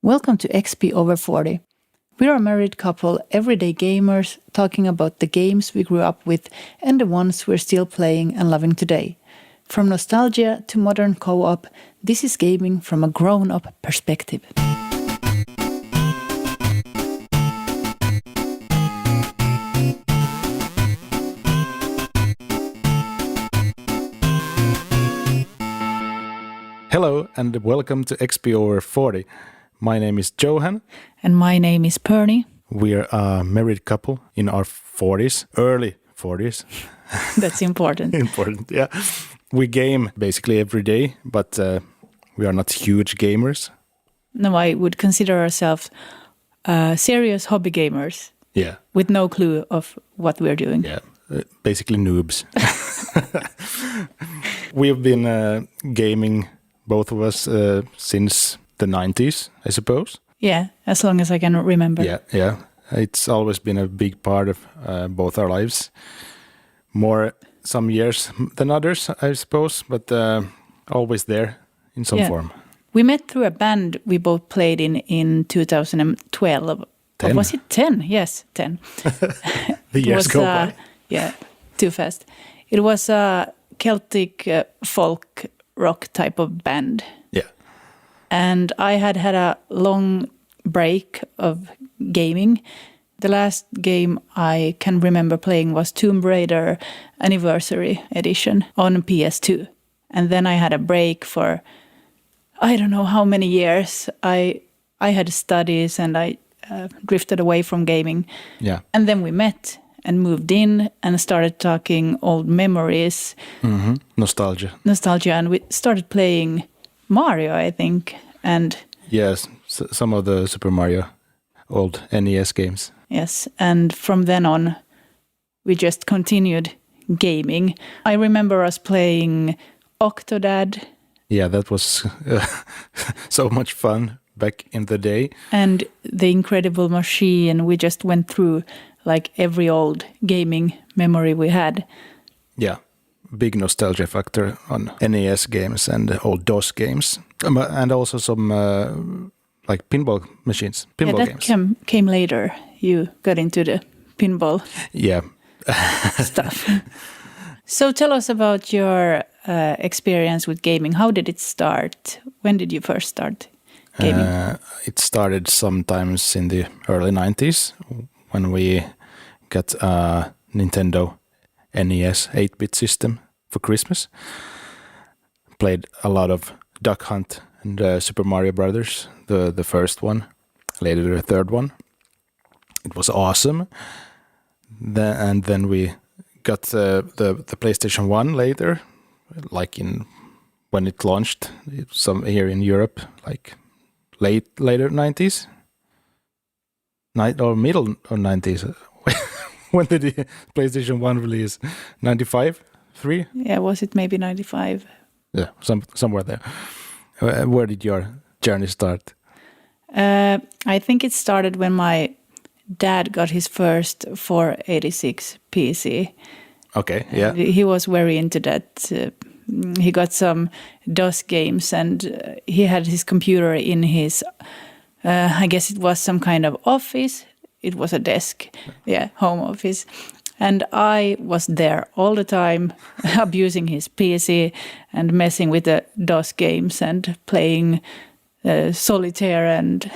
Welcome to XP Over 40. We're a married couple, everyday gamers, talking about the games we grew up with and the ones we're still playing and loving today. From nostalgia to modern co-op, this is gaming from a grown-up perspective. Hello and welcome to XP Over 40. My name is Johan. And my name is Perny. We're a married couple in our 40s, early 40s. That's important. Important, yeah. We game basically every day, but we are not huge gamers. No, I would consider ourselves serious hobby gamers. Yeah. With no clue of what we're doing. Yeah, basically noobs. We've been gaming, both of us, since the 90s, I suppose. Yeah, as long as I can remember. Yeah. It's always been a big part of both our lives. More some years than others, I suppose, but always there in some form. We met through a band we both played in 2012. 10? Or was it 10? Yes, 10. The years go by. Yeah, too fast. It was a Celtic folk rock type of band. Yeah. And I had a long break of gaming. The last game I can remember playing was Tomb Raider Anniversary Edition on PS2. And then I had a break for I don't know how many years. I had studies and I drifted away from gaming. Yeah. And then we met and moved in and started talking old memories. Mm-hmm. Nostalgia. And we started playing Mario, I think. And yes, some of the Super Mario old NES games. Yes, and from then on, we just continued gaming. I remember us playing Octodad. Yeah, that was so much fun back in the day. And The Incredible Machine. We just went through like every old gaming memory we had. Yeah, big nostalgia factor on NES games and old DOS games. And also some like pinball machines, pinball games. That came later. You got into the pinball stuff. So tell us about your experience with gaming. How did it start? When did you first start gaming? It started sometimes in the early 90s when we got a Nintendo NES 8-bit system for Christmas. Played a lot of Duck Hunt and Super Mario Brothers, the first one, later the third one. It was awesome. And then we got the PlayStation 1 later, like when it launched, some here in Europe, like later 90s, or middle of 90s. When did the PlayStation 1 release? 95? 3? Yeah, was it maybe 95? Yeah, somewhere there. Where did your journey start? I think it started when my dad got his first 486 PC. Okay, yeah. He was very into that. He got some DOS games and he had his computer in his, I guess it was some kind of office. It was a desk, home office. And I was there all the time, abusing his PC and messing with the DOS games and playing Solitaire and,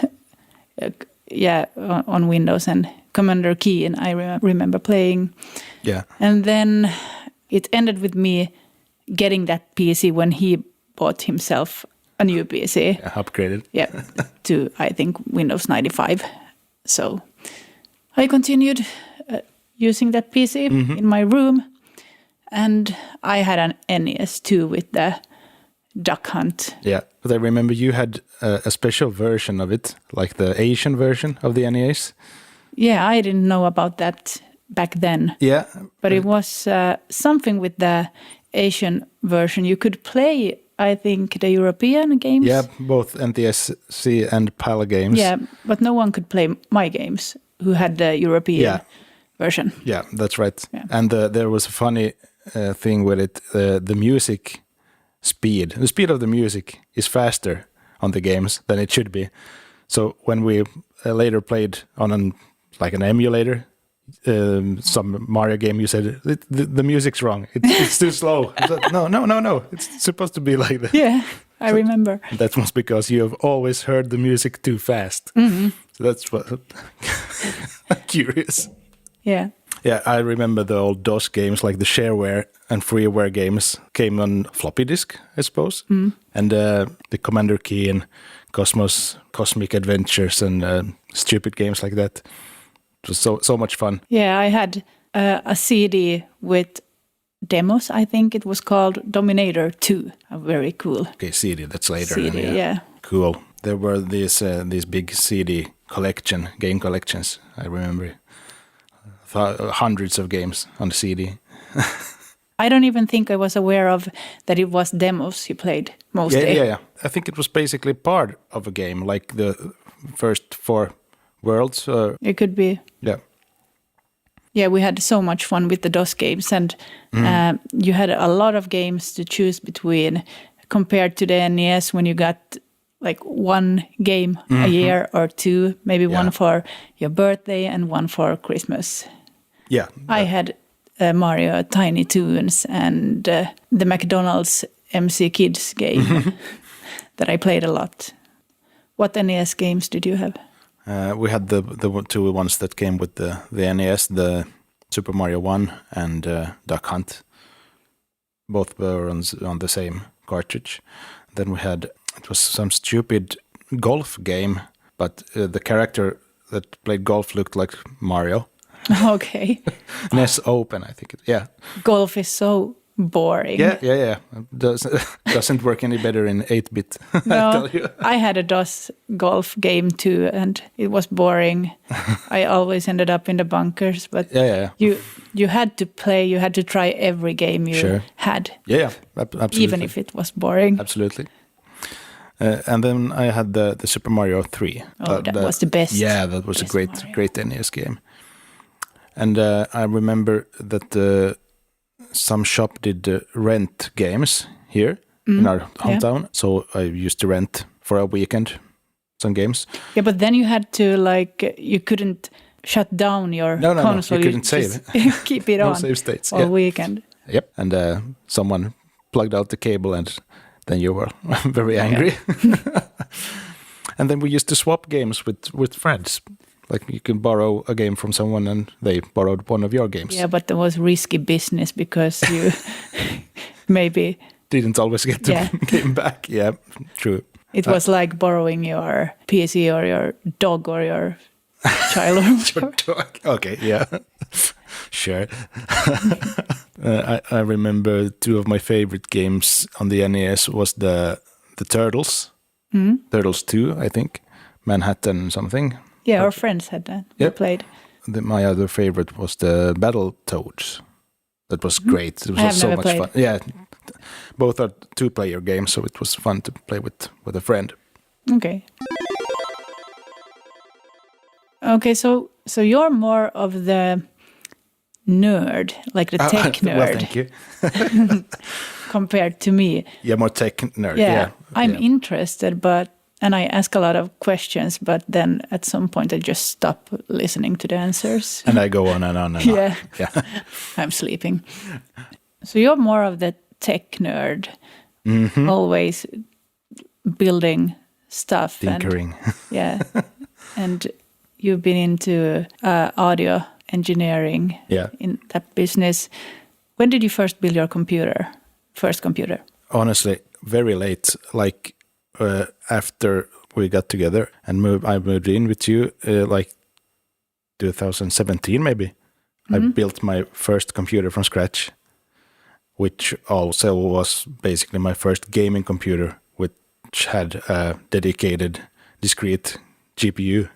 on Windows and Commander Keen, I remember playing. Yeah. And then it ended with me getting that PC when he bought himself a new PC. Yeah, upgraded. Yeah, to, I think, Windows 95. So I continued using that PC in my room, and I had an NES too with the Duck Hunt. Yeah, but I remember you had a special version of it, like the Asian version of the NES. Yeah, I didn't know about that back then. Yeah. But it was something with the Asian version. You could play, I think, the European games. Yeah, both NTSC and PAL games. Yeah, but no one could play my games who had the European version. Yeah, that's right. Yeah. And there was a funny thing with it. The music speed, the speed of the music is faster on the games than it should be. So when we later played on an emulator, some Mario game, you said the music's wrong. It's too slow. I said, no. It's supposed to be like that. Yeah, I remember. That was because you have always heard the music too fast. So that's what. Curious. Yeah. Yeah, I remember the old DOS games, like the shareware and freeware games, came on floppy disk, I suppose. And the Commander Key and Cosmic Adventures and stupid games like that. It was so much fun. Yeah, I had a CD with demos. I think it was called Dominator 2. Very cool. Okay, CD, that's later. CD, yeah. Cool. There were these big CD game collections, I remember. Hundreds of games on the CD. I don't even think I was aware of that it was demos you played mostly. Yeah. I think it was basically part of a game, like the first 4 worlds. It could be. Yeah. Yeah, we had so much fun with the DOS games, and you had a lot of games to choose between compared to the NES when you got like one game a year or 2, maybe one for your birthday and one for Christmas. Yeah. I had Mario Tiny Toons and the McDonald's MC Kids game that I played a lot. What NES games did you have? We had the 2 ones that came with the NES, the Super Mario 1 and Duck Hunt. Both were on the same cartridge. Then we had, it was some stupid golf game, but the character that played golf looked like Mario. Okay. NES Open, I think. Yeah. Golf is so boring. Yeah. Doesn't work any better in 8-bit. No, I had a DOS golf game too, and it was boring. I always ended up in the bunkers, but you had to play, you had to try every game you had. Yeah, absolutely. Even if it was boring. Absolutely. And then I had the Super Mario 3. Oh, that was the best. Yeah, that was a great NES game. And I remember that some shop did rent games here in our hometown. So I used to rent for a weekend some games. Yeah, but then you had to you couldn't shut down your console. No, you couldn't save. Keep it on save states. all weekend. Yep, and someone plugged out the cable and then you were very angry. And then we used to swap games with friends. Like you can borrow a game from someone and they borrowed one of your games. Yeah, but that was risky business because you maybe didn't always get the game back. Yeah, true. It was like borrowing your PC or your dog or your child or your dog. Okay, yeah. Sure. I remember 2 of my favorite games on the NES was the Turtles. Turtles 2, I think. Manhattan something. Yeah, our friends had that. Yep. We played. My other favorite was the Battletoads. That was great. It was so much fun. Yeah, both are 2-player games, so it was fun to play with a friend. Okay. Okay, so you're more of the nerd, like the tech nerd. Well, thank you. Compared to me. Yeah, more tech nerd. Yeah. I'm interested, and I ask a lot of questions, but then at some point I just stop listening to the answers. And I go on and on and on. Yeah. I'm sleeping. So you're more of the tech nerd, always building stuff. Tinkering. And you've been into audio engineering in that business. When did you first build your first computer? Honestly, very late, like after we got together and I moved in with you, like 2017 maybe. I built my first computer from scratch, which also was basically my first gaming computer, which had a dedicated discrete GPU.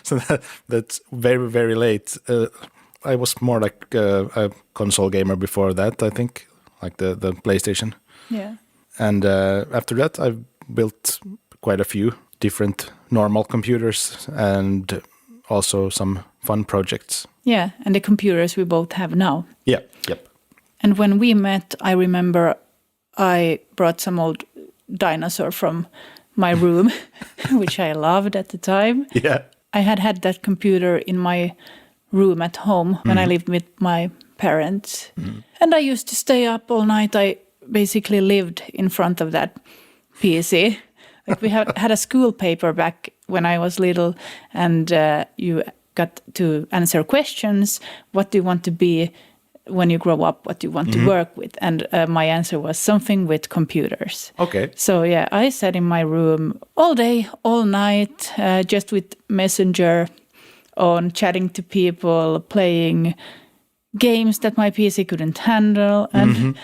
So that's very, very late. I was more like a console gamer before that, I think, like the PlayStation. Yeah. And after that, I've built quite a few different normal computers and also some fun projects. Yeah, and the computers we both have now. Yeah, yep. And when we met, I remember I brought some old dinosaur from my room, which I loved at the time. Yeah. I had that computer in my room at home when I lived with my parents. And I used to stay up all night. I basically lived in front of that PC. Like we had a school paper back when I was little, and you got to answer questions. What do you want to be when you grow up? What do you want to work with? And my answer was something with computers. Okay. So yeah, I sat in my room all day, all night, just with Messenger on, chatting to people, playing games that my PC couldn't handle. And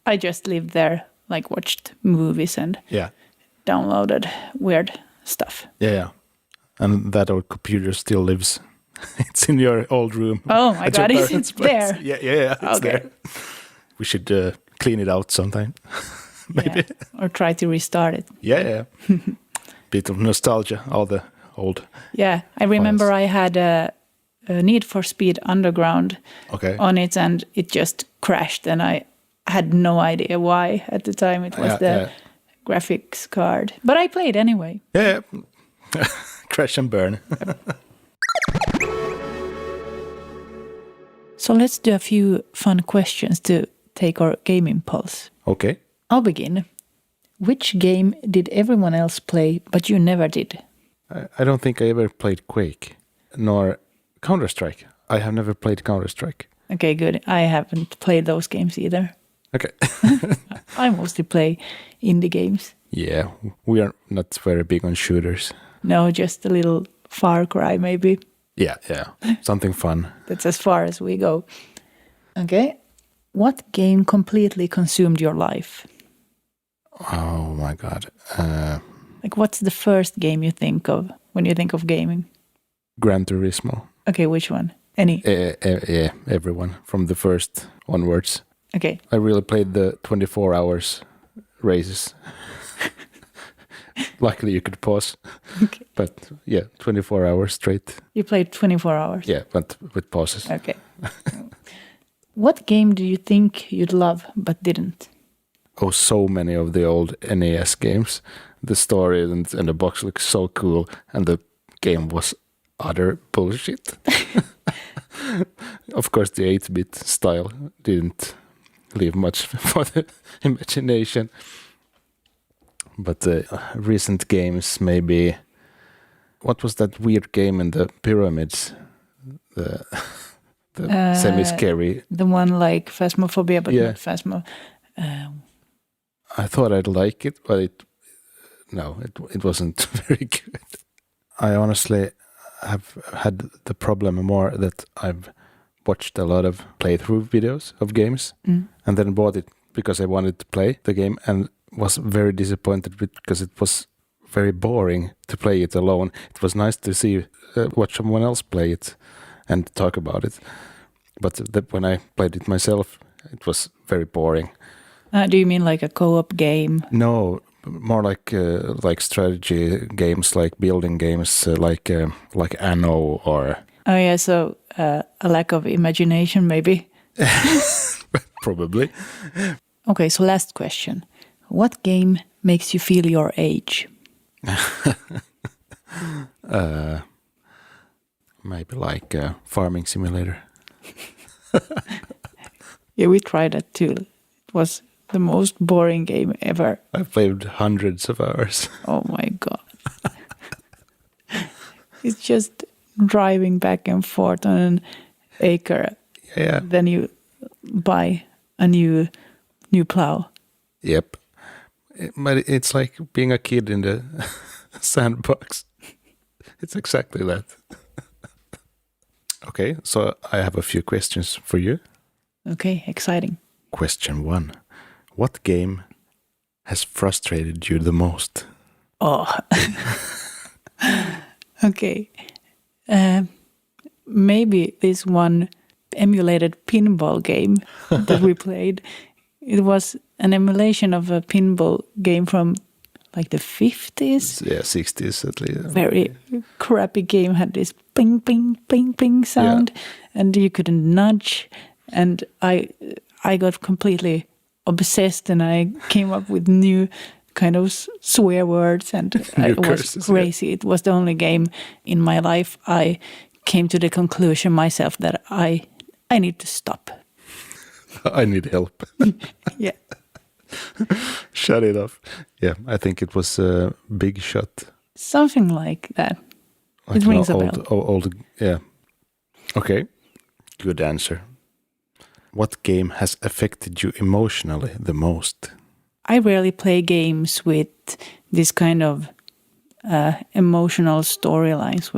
I just lived there, like watched movies and downloaded weird stuff. Yeah. And that old computer still lives. It's in your old room. Oh my God, is it there? Yeah, it's there. We should clean it out sometime. Maybe. Yeah. Or try to restart it. Yeah. Bit of nostalgia, all the old. Yeah, I remember I had a Need for Speed Underground on it, and it just crashed, and I had no idea why at the time. It was the graphics card. But I played anyway. Yeah. Crash and burn. So let's do a few fun questions to take our gaming pulse. Okay. I'll begin. Which game did everyone else play, but you never did? I don't think I ever played Quake, nor Counter-Strike. I have never played Counter-Strike. Okay, good. I haven't played those games either. Okay. I mostly play indie games. Yeah, we are not very big on shooters. No, just a little Far Cry maybe. Yeah. Something fun. That's as far as we go. Okay. What game completely consumed your life? Oh my God. Like, what's the first game you think of when you think of gaming? Gran Turismo. Okay, which one? Any? Yeah, everyone from the first onwards. Okay. I really played the 24 hours races. Luckily you could pause. Okay. But yeah, 24 hours straight. You played 24 hours? Yeah, but with pauses. Okay. What game do you think you'd love but didn't? Oh, so many of the old NES games. The story and the box looks so cool, and the game was utter bullshit. Of course, the 8-bit style didn't leave much for the imagination. But recent games, maybe... What was that weird game in the pyramids? The semi-scary... The one like Phasmophobia, but Yeah. not Phasmo... I thought I'd like it, but it wasn't very good. I honestly have had the problem more that I've watched a lot of playthrough videos of games and then bought it because I wanted to play the game and was very disappointed because it was very boring to play it alone. It was nice to see watch someone else play it and talk about it, but when I played it myself, it was very boring. Do you mean like a co-op game? No, more like strategy games, like building games, like Anno or... Oh yeah, so a lack of imagination maybe? Probably. Okay, so last question. What game makes you feel your age? Maybe like Farming Simulator. Yeah, we tried that too. It was the most boring game ever. I played hundreds of hours. Oh my God. It's just driving back and forth on an acre. Yeah. Then you buy a new plow. Yep. But it's like being a kid in the sandbox. It's exactly that. Okay, so I have a few questions for you. Okay, exciting. Question 1. What game has frustrated you the most? Oh. Okay. Maybe this one emulated pinball game that we played. It was an emulation of a pinball game from like the 50s. Yeah, 60s at least. Very crappy game, had this ping, ping, ping, ping sound, and you couldn't nudge. And I got completely obsessed, and I came up with new kind of swear words, and it was curses, crazy. It was the only game in my life I came to the conclusion myself that I need to stop. I need help. Yeah. Shut it off. Yeah, I think it was a Big Shot. Something like that. Like it rings an a bell. old, yeah. Okay, good answer. What game has affected you emotionally the most? I rarely play games with this kind of emotional storylines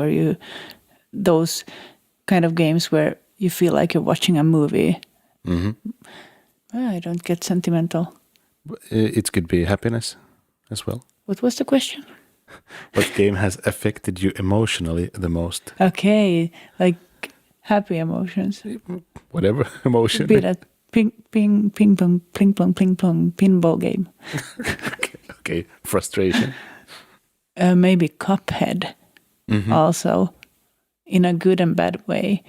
those kind of games where you feel like you're watching a movie. Mm-hmm. I don't get sentimental. It could be happiness as well. What was the question? What game has affected you emotionally the most? Okay, like happy emotions. Whatever emotion. Be that ping pong, ping pong, pinball game. Okay. Frustration. Maybe Cuphead. Mm-hmm. Also, in a good and bad way.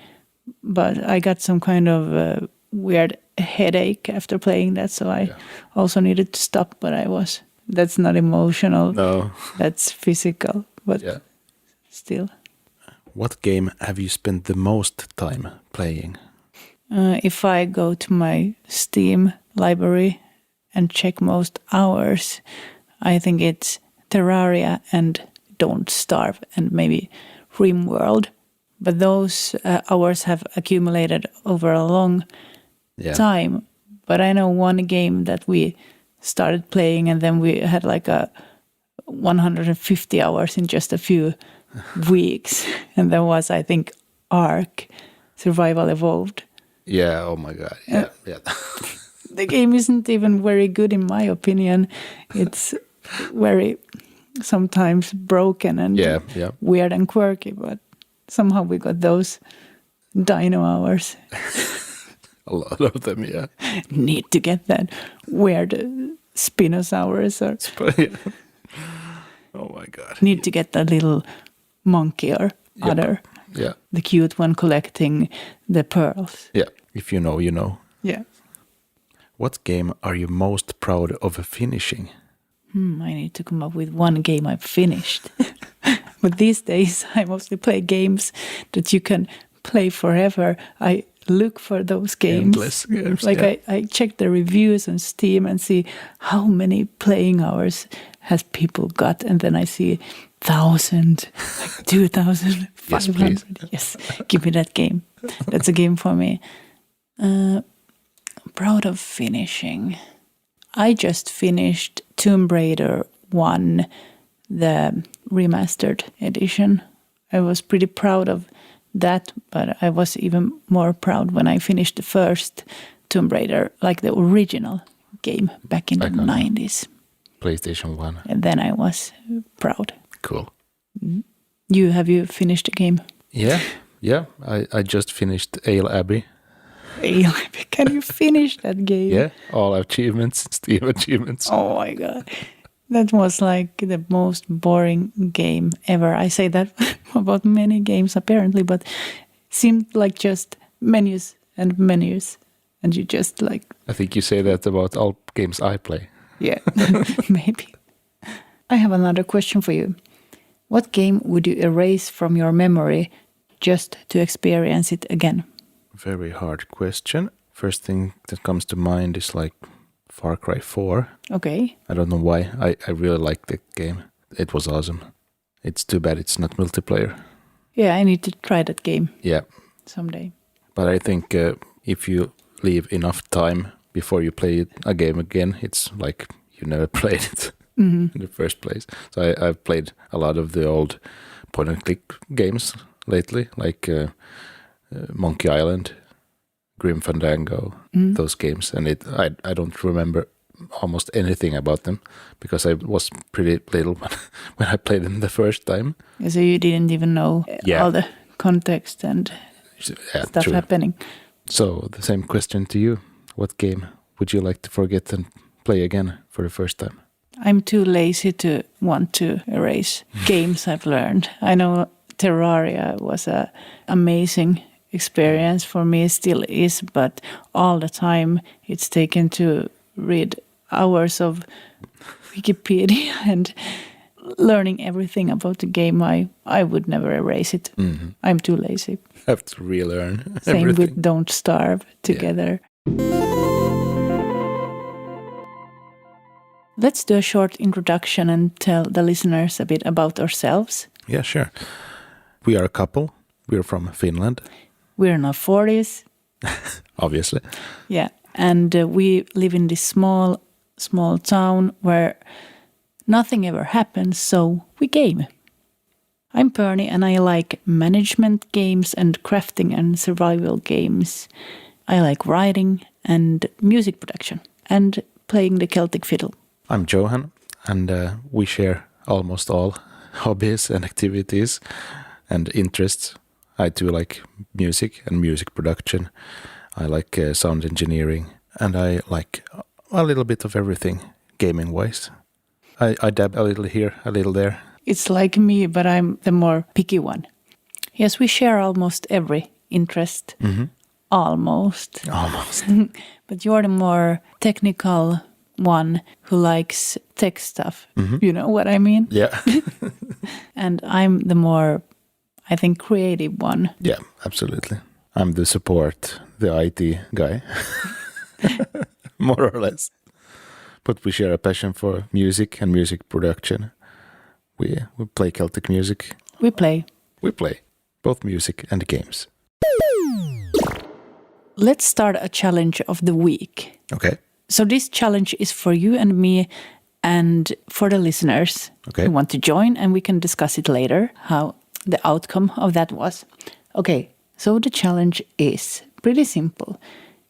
But I got some kind of weird headache after playing that, so I also needed to stop. But that's not emotional. No. That's physical. But still. What game have you spent the most time playing? If I go to my Steam library and check most hours, I think it's Terraria and Don't Starve and maybe RimWorld. But those hours have accumulated over a long time. But I know one game that we started playing and then we had like 150 hours in just a few weeks. And that was, I think, Ark, Survival Evolved. Yeah, oh my God. Yeah. The game isn't even very good in my opinion. It's very sometimes broken and weird and quirky, but somehow we got those dino hours. A lot of them, yeah. Need to get that weird Spinosaurus or oh my God. Need to get that little monkey or other. Yeah. The cute one collecting the pearls. Yeah. If you know, you know. Yeah. What game are you most proud of finishing? I need to come up with one game I've finished. But these days I mostly play games that you can play forever. I look for those games. Endless games. Like I check the reviews on Steam and see how many playing hours has people got, and then I see 1,000, like 2,500. Yes, give me that game. That's a game for me. Proud of finishing. I just finished Tomb Raider 1, the remastered edition. I was pretty proud of that, but I was even more proud when I finished the first Tomb Raider, like the original game back in the 90s. PlayStation 1. And then I was proud. Cool. Have you finished the game? Yeah. I just finished Ale Abbey. Can you finish that game? Yeah, all achievements, Steam achievements. Oh my God. That was like the most boring game ever. I say that about many games apparently, but seemed like just menus and menus. And you just like... I think you say that about all games I play. Yeah, maybe. I have another question for you. What game would you erase from your memory just to experience it again? Very hard question. First thing that comes to mind is like Far Cry 4. Okay. I don't know why. I really liked the game. It was awesome. It's too bad it's not multiplayer. Yeah, I need to try that game. Yeah. Someday. But I think if you leave enough time before you play a game again, it's like you never played it in the first place. So I've played a lot of the old point-and-click games lately, like Monkey Island, Grim Fandango, those games. And I don't remember almost anything about them because I was pretty little when I played them the first time. So you didn't even know all the context and stuff happening. So the same question to you. What game would you like to forget and play again for the first time? I'm too lazy to want to erase games I've learned. I know Terraria was an amazing experience for me, still is, but all the time it's taken to read hours of Wikipedia and learning everything about the game, I would never erase it. I'm too lazy. Have to relearn Same everything. with Don't Starve together. Let's do a short introduction and tell the listeners a bit about ourselves. Yeah, sure. We are a couple. We're from Finland. We're in our 40s. Obviously. Yeah. And we live in this small town where nothing ever happens, so we game. I'm Perni and I like management games and crafting and survival games. I like writing and music production and playing the Celtic fiddle. I'm Johan and we share almost all hobbies and activities and interests. I too like music and music production. I like sound engineering and I like a little bit of everything gaming-wise. I dab a little here, a little there. It's like me, but I'm the more picky one. Yes, we share almost every interest. Almost. But you're the more technical one who likes tech stuff. You know what I mean? Yeah. And I'm the more, I think, creative one. Yeah, absolutely. I'm the support, the IT guy. More or less. But we share a passion for music and music production. We play Celtic music. We play both music and games. Let's start a challenge of the week. Okay. So this challenge is for you and me and for the listeners who want to join, and we can discuss it later, how the outcome of that was. Okay, so the challenge is pretty simple.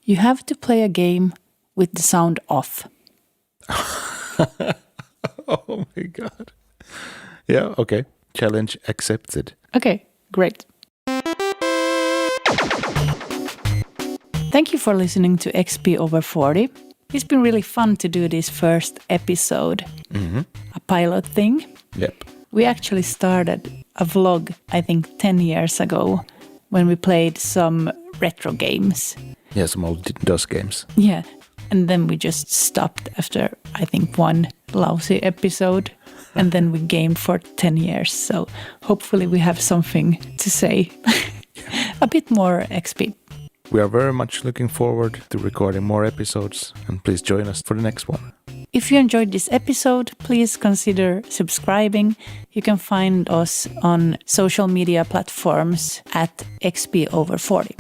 You have to play a game with the sound off. Oh my God. Yeah, okay. Challenge accepted. Okay, great. Thank you for listening to XP Over 40. It's been really fun to do this first episode, a pilot thing. Yep. We actually started a vlog, I think 10 years ago, when we played some retro games. Yeah, some old DOS games. Yeah, and then we just stopped after, I think, one lousy episode. And then we gamed for 10 years. So hopefully we have something to say. A bit more XP. We are very much looking forward to recording more episodes. And please join us for the next one. If you enjoyed this episode, please consider subscribing. You can find us on social media platforms at XP Over 40.